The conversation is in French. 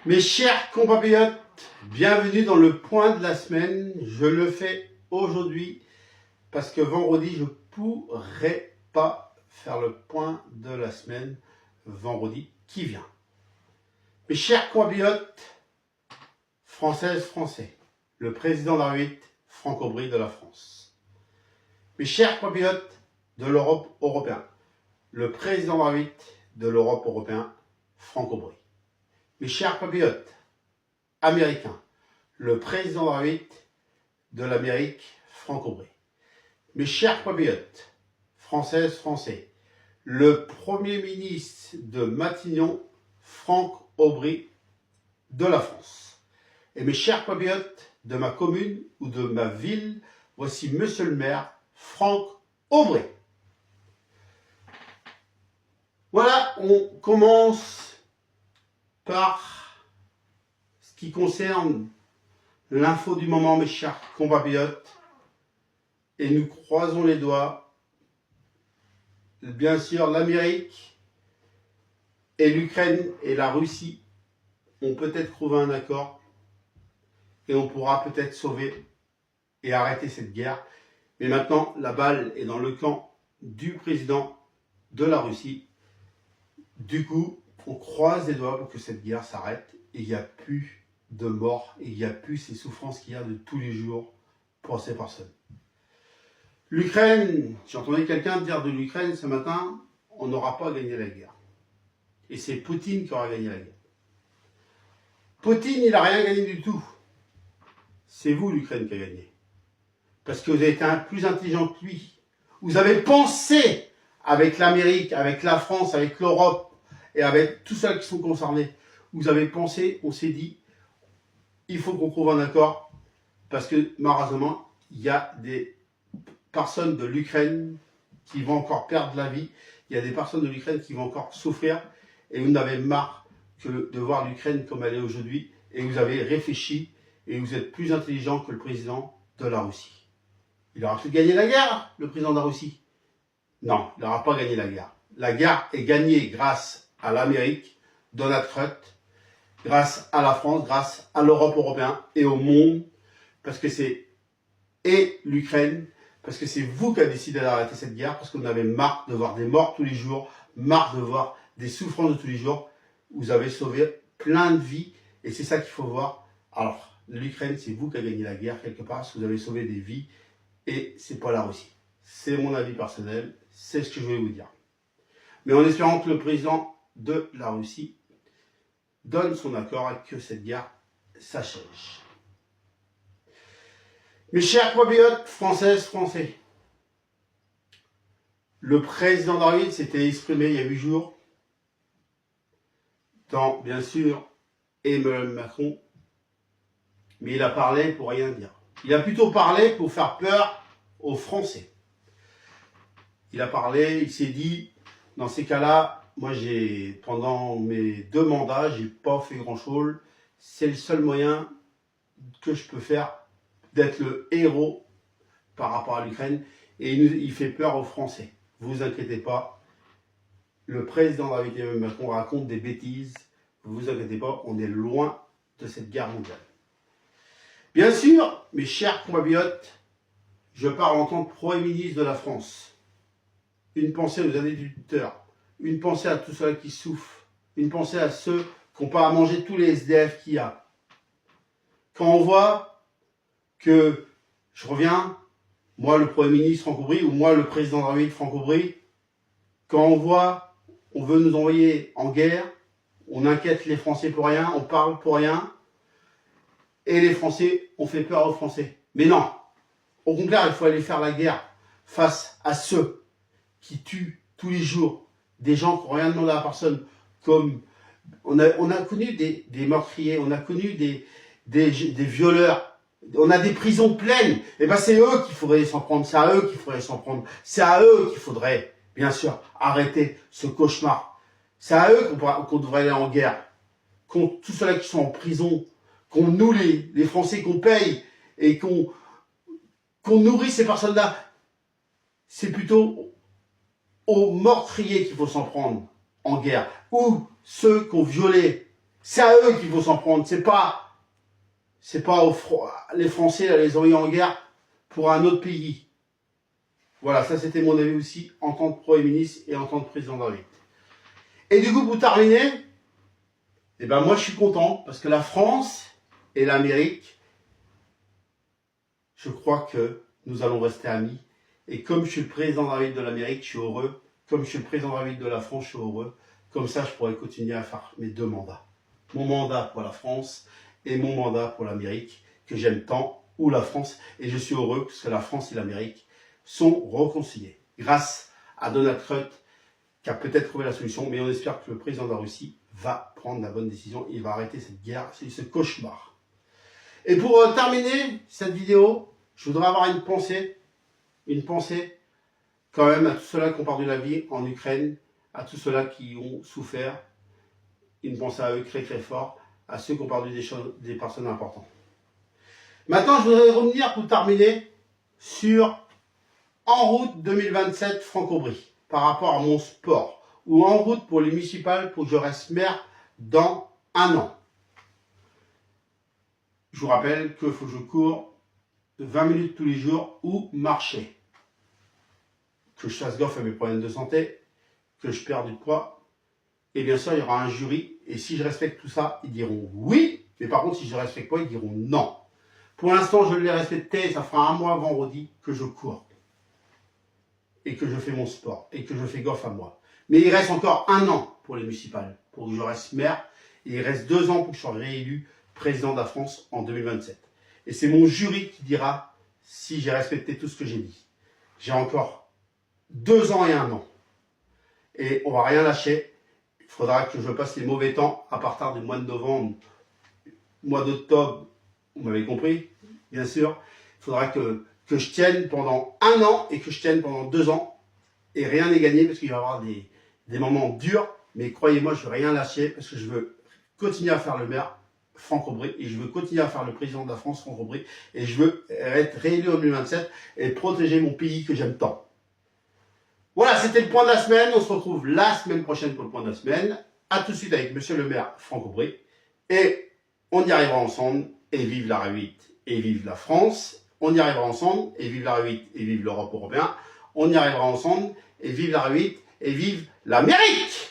Mes chers compatriotes, bienvenue dans le point de la semaine. Je le fais aujourd'hui parce que vendredi, je ne pourrai pas faire le point de la semaine vendredi qui vient. Mes chers compatriotes, françaises, français, le président de la République, Franck Aubry de la France. Mes chers compatriotes de l'Europe européenne, le président de la République de l'Europe européenne, Franck Aubry. Mes chers compatriotes américains, le président de la République de l'Amérique, Franck Aubry. Mes chers compatriotes françaises, français, le premier ministre de Matignon, Franck Aubry de la France. Et mes chers compatriotes de ma commune ou de ma ville, voici monsieur le maire, Franck Aubry. Voilà, on commence par ce qui concerne l'info du moment, mes chers compatriotes, et nous croisons les doigts. Bien sûr, l'Amérique et l'Ukraine et la Russie ont peut-être trouvé un accord et on pourra peut-être sauver et arrêter cette guerre. Mais maintenant, la balle est dans le camp du président de la Russie. Du coup, on croise les doigts pour que cette guerre s'arrête et il n'y a plus de morts et il n'y a plus ces souffrances qu'il y a de tous les jours pour ces personnes. L'Ukraine, j'entendais quelqu'un dire de l'Ukraine ce matin, on n'aura pas gagné la guerre. Et c'est Poutine qui aura gagné la guerre. Poutine, il n'a rien gagné du tout. C'est vous, l'Ukraine, qui a gagné. Parce que vous avez été plus intelligent que lui. Vous avez pensé avec l'Amérique, avec la France, avec l'Europe et avec tous ceux qui sont concernés. Vous avez pensé, on s'est dit, il faut qu'on trouve un accord parce que malheureusement, il y a des personnes de l'Ukraine qui vont encore perdre la vie. Il y a des personnes de l'Ukraine qui vont encore souffrir et vous n'avez marre que de voir l'Ukraine comme elle est aujourd'hui et vous avez réfléchi et vous êtes plus intelligent que le président de la Russie. Il aura peut-être gagné la guerre, le président de la Russie. Non, il n'aura pas gagné la guerre. La guerre est gagnée grâce à l'Amérique, Donald Trump, grâce à la France, grâce à l'Europe européenne et au monde, parce que c'est et l'Ukraine, parce que c'est vous qui avez décidé d'arrêter cette guerre, parce que vous en avez marre de voir des morts tous les jours, marre de voir des souffrances de tous les jours. Vous avez sauvé plein de vies et c'est ça qu'il faut voir. Alors, l'Ukraine, c'est vous qui avez gagné la guerre quelque part, parce que vous avez sauvé des vies et c'est pas la Russie. C'est mon avis personnel, c'est ce que je voulais vous dire. Mais en espérant que le président de la Russie donne son accord et que cette guerre s'achève. Mes chers compatriotes françaises, français, le président de la République s'était exprimé il y a 8 jours dans, bien sûr, Emmanuel Macron, mais il a parlé pour rien dire. Il a plutôt parlé pour faire peur aux Français. Il a parlé, il s'est dit, dans ces cas-là, moi pendant mes 2 mandats, j'ai pas fait grand-chose. C'est le seul moyen que je peux faire d'être le héros par rapport à l'Ukraine. Et il fait peur aux Français. Vous inquiétez pas, le président de la République Macron raconte des bêtises. Vous inquiétez pas, on est loin de cette guerre mondiale. Bien sûr, mes chers compatriotes, je parle en tant que Premier ministre de la France. Une pensée aux agriculteurs, une pensée à tous ceux qui souffrent, une pensée à ceux qui n'ont pas à manger, tous les SDF qu'il y a. Quand on voit que, je reviens, moi le Premier ministre Franck Aubry, ou moi le président de la République Franck Aubry, quand on voit, on veut nous envoyer en guerre, on inquiète les Français pour rien, on parle pour rien, et les Français, on fait peur aux Français. Mais non, au contraire, il faut aller faire la guerre face à ceux qui tuent tous les jours des gens qui n'ont rien demandé à la personne, comme on a connu des meurtriers, on a connu des violeurs, on a des prisons pleines, et ben c'est eux qu'il faudrait s'en prendre, c'est à eux qu'il faudrait s'en prendre, c'est à eux qu'il faudrait, bien sûr, arrêter ce cauchemar. C'est à eux qu'on devrait aller en guerre, contre tous ceux-là qui sont en prison, qu'on nous les Français qu'on paye et qu'on nourrit ces personnes-là. C'est plutôt aux meurtriers qu'il faut s'en prendre en guerre, ou ceux qui ont violé C'est à eux qu'il faut s'en prendre. C'est pas les Français, là, les envoyer en guerre pour un autre pays. Voilà, ça c'était mon avis aussi en tant que Premier ministre et en tant que président de la République. Et du coup, pour terminer, eh ben moi je suis content parce que la France et l'Amérique, je crois que nous allons rester amis. Et comme je suis le président de la République de l'Amérique, je suis heureux. Comme je suis le président de la République de la France, je suis heureux. Comme ça, je pourrais continuer à faire mes 2 mandats. Mon mandat pour la France et mon mandat pour l'Amérique, que j'aime tant, ou la France. Et je suis heureux parce que la France et l'Amérique sont réconciliés grâce à Donald Trump qui a peut-être trouvé la solution, mais on espère que le président de la Russie va prendre la bonne décision, il va arrêter cette guerre, ce cauchemar. Et pour terminer cette vidéo, je voudrais avoir une pensée quand même à tous ceux-là qui ont perdu la vie en Ukraine, à tous ceux-là qui ont souffert, une pensée à eux très très fort, à ceux qui ont perdu des personnes importantes. Maintenant, je voudrais revenir pour terminer sur En route 2027 Franck-Aubry, par rapport à mon sport, ou en route pour les municipales pour que je reste maire dans 1 an. Je vous rappelle qu'il faut que je cours 20 minutes tous les jours ou marcher. Que je fasse gaffe à mes problèmes de santé, que je perde du poids. Et bien sûr, il y aura un jury. Et si je respecte tout ça, ils diront oui. Mais par contre, si je ne respecte pas, ils diront non. Pour l'instant, je l'ai respecté. Ça fera 1 mois vendredi que je cours. Et que je fais mon sport. Et que je fais gaffe à moi. Mais il reste encore 1 an pour les municipales. Pour que je reste maire. Et il reste 2 ans pour que je sois réélu président de la France en 2027. Et c'est mon jury qui dira si j'ai respecté tout ce que j'ai dit. J'ai encore 2 ans et 1 an. Et on va rien lâcher. Il faudra que je passe les mauvais temps à partir du mois de novembre, mois d'octobre. Vous m'avez compris, bien sûr. Il faudra que je tienne pendant 1 an et que je tienne pendant 2 ans. Et rien n'est gagné parce qu'il va y avoir des moments durs. Mais croyez-moi, je ne veux rien lâcher parce que je veux continuer à faire le maire Franck-Aubry et je veux continuer à faire le président de la France Franck-Aubry et je veux être réélu en 2027 et protéger mon pays que j'aime tant. Voilà, c'était le point de la semaine. On se retrouve la semaine prochaine pour le point de la semaine. A tout de suite avec monsieur le maire Franck-Aubry. Et on y arrivera ensemble. Et vive la République et vive la France. On y arrivera ensemble. Et vive la République et vive l'Europe européenne. On y arrivera ensemble. Et vive la République et vive l'Amérique.